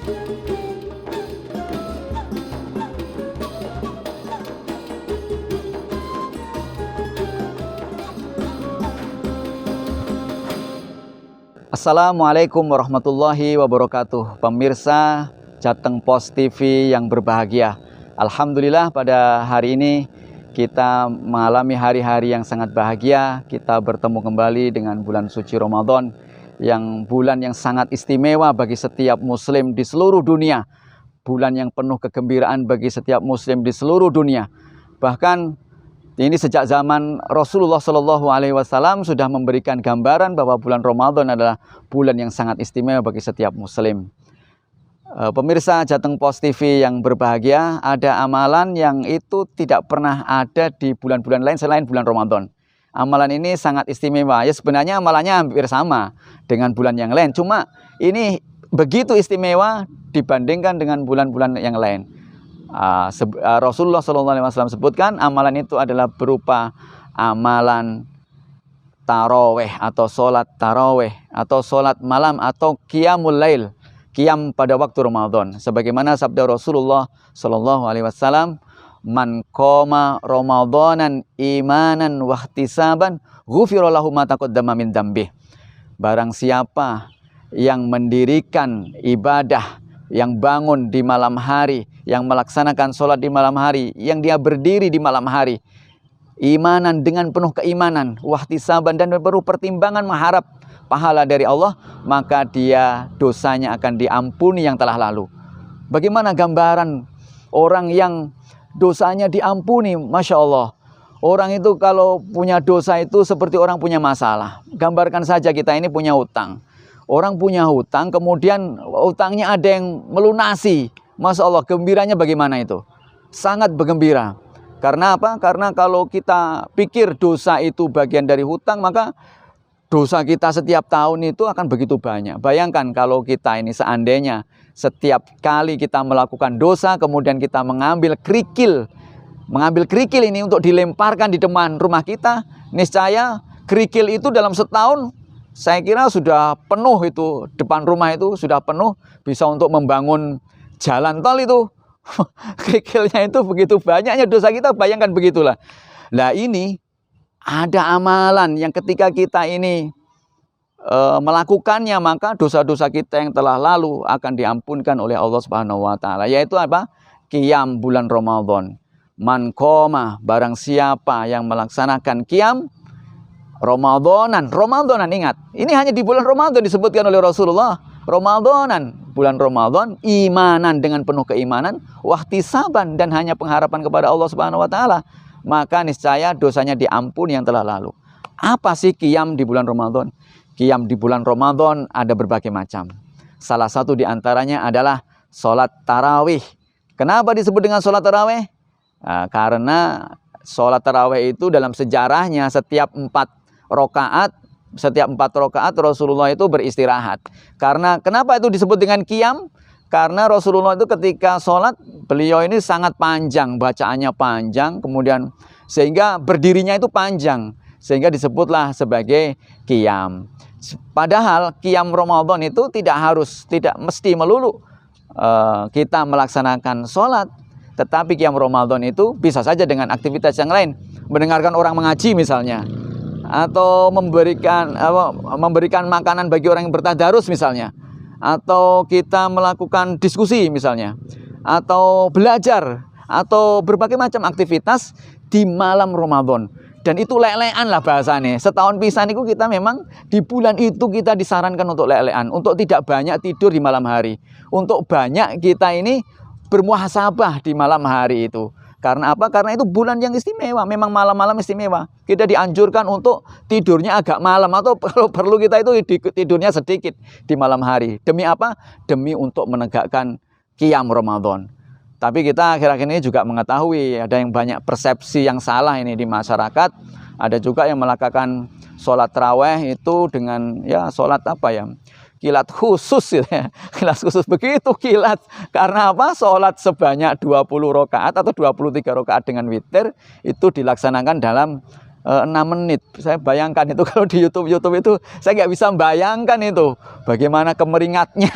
Assalamualaikum warahmatullahi wabarakatuh. Pemirsa Jateng Pos TV yang berbahagia. Alhamdulillah pada hari ini kita mengalami hari-hari yang sangat bahagia. Kita bertemu kembali dengan bulan suci Ramadan, yang bulan yang sangat istimewa bagi setiap muslim di seluruh dunia. Bulan yang penuh kegembiraan bagi setiap muslim di seluruh dunia. Bahkan ini sejak zaman Rasulullah SAW sudah memberikan gambaran bahwa bulan Ramadan adalah bulan yang sangat istimewa bagi setiap muslim. Pemirsa Jateng Pos TV yang berbahagia, ada amalan yang itu tidak pernah ada di bulan-bulan lain selain bulan Ramadan. Amalan ini sangat istimewa. Ya sebenarnya amalannya hampir sama dengan bulan yang lain. Cuma ini begitu istimewa dibandingkan dengan bulan-bulan yang lain. Rasulullah SAW sebutkan amalan itu adalah berupa amalan taraweh atau sholat taraweh atau sholat malam atau qiyamul lail, qiyam pada waktu Ramadan. Sebagaimana sabda Rasulullah SAW, man qoma ramadanan imanan wahtisaban ghufira lahu ma taqaddama min dzambih. Barang siapa yang mendirikan ibadah, yang bangun di malam hari, yang melaksanakan sholat di malam hari, yang dia berdiri di malam hari, imanan dengan penuh keimanan, wahtisaban dan penuh pertimbangan mengharap pahala dari Allah, maka dia dosanya akan diampuni yang telah lalu. Bagaimana gambaran orang yang dosanya diampuni? Masya Allah. Orang itu kalau punya dosa itu seperti orang punya masalah. Gambarkan saja kita ini punya hutang. Orang punya hutang, kemudian hutangnya ada yang melunasi. Masya Allah, gembiranya bagaimana itu? Sangat bergembira. Karena apa? Karena kalau kita pikir dosa itu bagian dari hutang, maka dosa kita setiap tahun itu akan begitu banyak. Bayangkan kalau kita ini seandainya setiap kali kita melakukan dosa, kemudian kita mengambil kerikil ini untuk dilemparkan di depan rumah kita, niscaya kerikil itu dalam setahun saya kira sudah penuh, itu depan rumah itu sudah penuh, bisa untuk membangun jalan tol itu. Kerikilnya itu begitu banyaknya dosa kita, bayangkan begitulah. Nah ini ada amalan yang ketika kita ini melakukannya, maka dosa-dosa kita yang telah lalu akan diampunkan oleh Allah Subhanahu wa taala, yaitu apa? Qiyam bulan Ramadan. Man qoma, barang siapa yang melaksanakan qiyam Ramadanan, ingat, ini hanya di bulan Ramadan disebutkan oleh Rasulullah. Ramadanan, bulan Ramadan, imanan dengan penuh keimanan, wahtisaban dan hanya pengharapan kepada Allah Subhanahu wa taala, maka niscaya dosanya diampuni yang telah lalu. Apa sih qiyam di bulan Ramadan? Qiyam di bulan Ramadan ada berbagai macam. Salah satu di antaranya adalah sholat tarawih. Kenapa disebut dengan sholat tarawih? Karena sholat tarawih itu dalam sejarahnya setiap 4 rakaat Rasulullah itu beristirahat. Karena kenapa itu disebut dengan qiyam? Karena Rasulullah itu ketika sholat, beliau ini sangat panjang, bacaannya panjang, kemudian sehingga berdirinya itu panjang, sehingga disebutlah sebagai qiyam. Padahal qiyam Ramadan itu tidak mesti melulu kita melaksanakan sholat, tetapi qiyam Ramadan itu bisa saja dengan aktivitas yang lain, mendengarkan orang mengaji misalnya, atau memberikan makanan bagi orang yang bertadarus misalnya, atau kita melakukan diskusi misalnya, atau belajar, atau berbagai macam aktivitas di malam Ramadan. Dan itu lelean lah bahasanya. Setahun pisan itu kita memang di bulan itu kita disarankan untuk lelean, untuk tidak banyak tidur di malam hari, untuk banyak kita ini bermuhasabah di malam hari itu. Karena apa? Karena itu bulan yang istimewa, memang malam-malam istimewa. Kita dianjurkan untuk tidurnya agak malam, atau kalau perlu kita itu tidurnya sedikit di malam hari. Demi apa? Demi untuk menegakkan qiyam Ramadan. Tapi kita akhir-akhir ini juga mengetahui ada yang banyak persepsi yang salah ini di masyarakat. Ada juga yang melakukan sholat tarawih itu dengan sholat kilat khusus ya. Kilat khusus, begitu kilat. Karena apa? Sholat sebanyak 20 rakaat atau 23 rakaat dengan witir itu dilaksanakan dalam 6 menit. Saya bayangkan itu kalau di YouTube itu saya nggak bisa bayangkan itu bagaimana kemeringatnya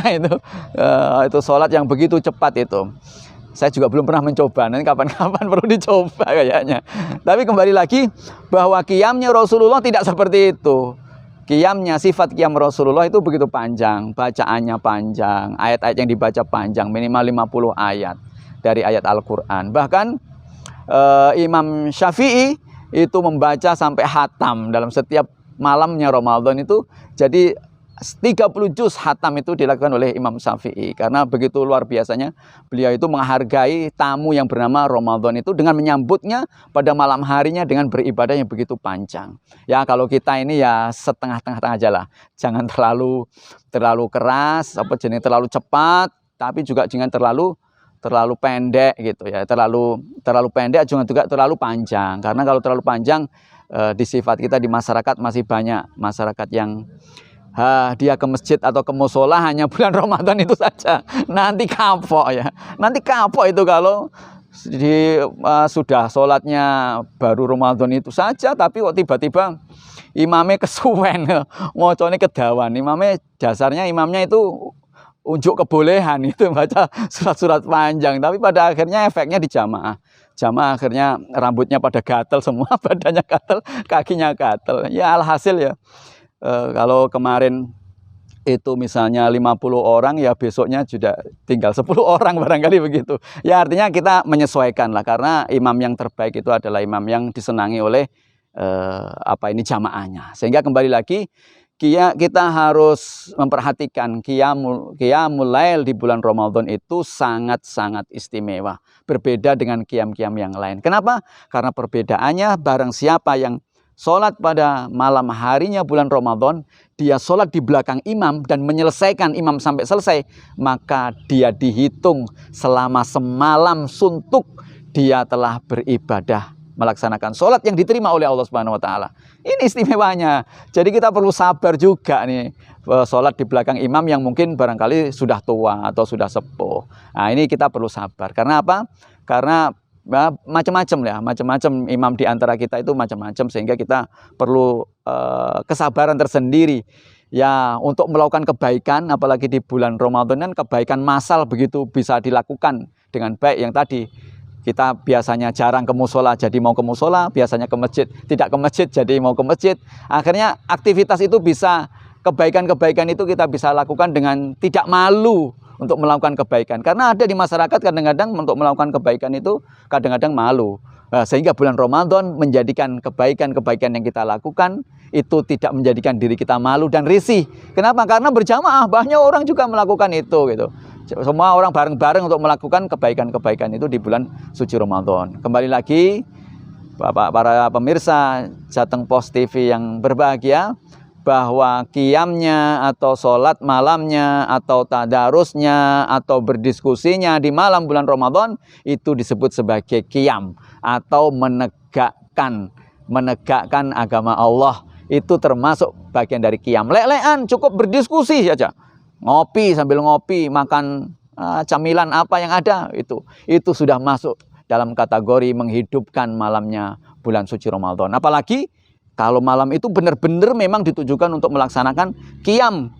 itu sholat yang begitu cepat itu. Saya juga belum pernah mencoba, nanti kapan-kapan perlu dicoba kayaknya. Tapi kembali lagi bahwa qiyamnya Rasulullah tidak seperti itu. Qiyamnya, sifat qiyam Rasulullah itu begitu panjang, bacaannya panjang, ayat-ayat yang dibaca panjang, minimal 50 ayat dari ayat Al-Quran. Bahkan Imam Syafi'i itu membaca sampai khatam dalam setiap malamnya Ramadan itu. Jadi 30 juz khatam itu dilakukan oleh Imam Syafi'i. Karena begitu luar biasanya beliau itu menghargai tamu yang bernama Ramadan itu dengan menyambutnya pada malam harinya dengan beribadah yang begitu panjang. Ya kalau kita ini ya setengah-tengah aja lah. Jangan terlalu keras, terlalu cepat, tapi juga jangan terlalu pendek gitu ya. Terlalu pendek juga terlalu panjang. Karena kalau terlalu panjang di sifat kita di masyarakat masih banyak masyarakat yang dia ke masjid atau ke musola hanya bulan Ramadan itu saja. Nanti kapok ya. Nanti kapok itu kalau sudah sholatnya baru Ramadan itu saja, tapi kok tiba-tiba imamnya kesuwen, ngocone kedawan. Imamnya itu unjuk kebolehan itu baca surat-surat panjang, tapi pada akhirnya efeknya di jamaah akhirnya rambutnya pada gatel semua, badannya gatel, kakinya gatel. Ya alhasil ya kalau kemarin itu misalnya 50 orang ya besoknya sudah tinggal 10 orang barangkali begitu. Ya artinya kita menyesuaikan lah, karena imam yang terbaik itu adalah imam yang disenangi oleh jamaahnya. Sehingga kembali lagi kita harus memperhatikan qiyamul lail di bulan Ramadan itu sangat-sangat istimewa. Berbeda dengan qiyam-qiyam yang lain. Kenapa? Karena perbedaannya barang siapa yang sholat pada malam harinya bulan Ramadan, dia sholat di belakang imam dan menyelesaikan imam sampai selesai, maka dia dihitung selama semalam suntuk dia telah beribadah melaksanakan sholat yang diterima oleh Allah Subhanahu Wa Taala. Ini istimewanya. Jadi kita perlu sabar juga nih sholat di belakang imam yang mungkin barangkali sudah tua atau sudah sepuh. Nah ini kita perlu sabar. Karena apa? Karena macam-macam imam di antara kita itu macam-macam, sehingga kita perlu kesabaran tersendiri ya untuk melakukan kebaikan. Apalagi di bulan Ramadan kan kebaikan massal begitu bisa dilakukan dengan baik. Yang tadi kita biasanya jarang ke musola jadi mau ke musola, biasanya ke masjid tidak ke masjid jadi mau ke masjid. Akhirnya aktivitas itu bisa, kebaikan-kebaikan itu kita bisa lakukan dengan tidak malu untuk melakukan kebaikan. Karena ada di masyarakat kadang-kadang untuk melakukan kebaikan itu kadang-kadang malu. Sehingga bulan Ramadan menjadikan kebaikan-kebaikan yang kita lakukan itu tidak menjadikan diri kita malu dan risih. Kenapa? Karena berjamaah banyak orang juga melakukan itu gitu. Semua orang bareng-bareng untuk melakukan kebaikan-kebaikan itu di bulan suci Ramadan. Kembali lagi Bapak para pemirsa Jateng Post TV yang berbahagia, bahwa qiyamnya atau sholat malamnya atau tadarusnya atau berdiskusinya di malam bulan Ramadan itu disebut sebagai qiyam atau menegakkan agama Allah. Itu termasuk bagian dari qiyam. Lek-lekan cukup berdiskusi saja, ngopi sambil ngopi, makan camilan apa yang ada, itu sudah masuk dalam kategori menghidupkan malamnya bulan suci Ramadan. Apalagi kalau malam itu benar-benar memang ditujukan untuk melaksanakan qiyam,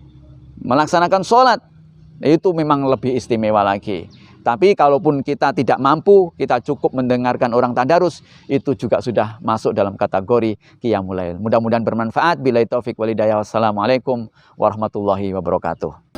melaksanakan sholat, itu memang lebih istimewa lagi. Tapi kalaupun kita tidak mampu, kita cukup mendengarkan orang tadarus, itu juga sudah masuk dalam kategori qiyamul lail. Mudah-mudahan bermanfaat. Billahi taufik wal hidayah. Wassalamualaikum warahmatullahi wabarakatuh.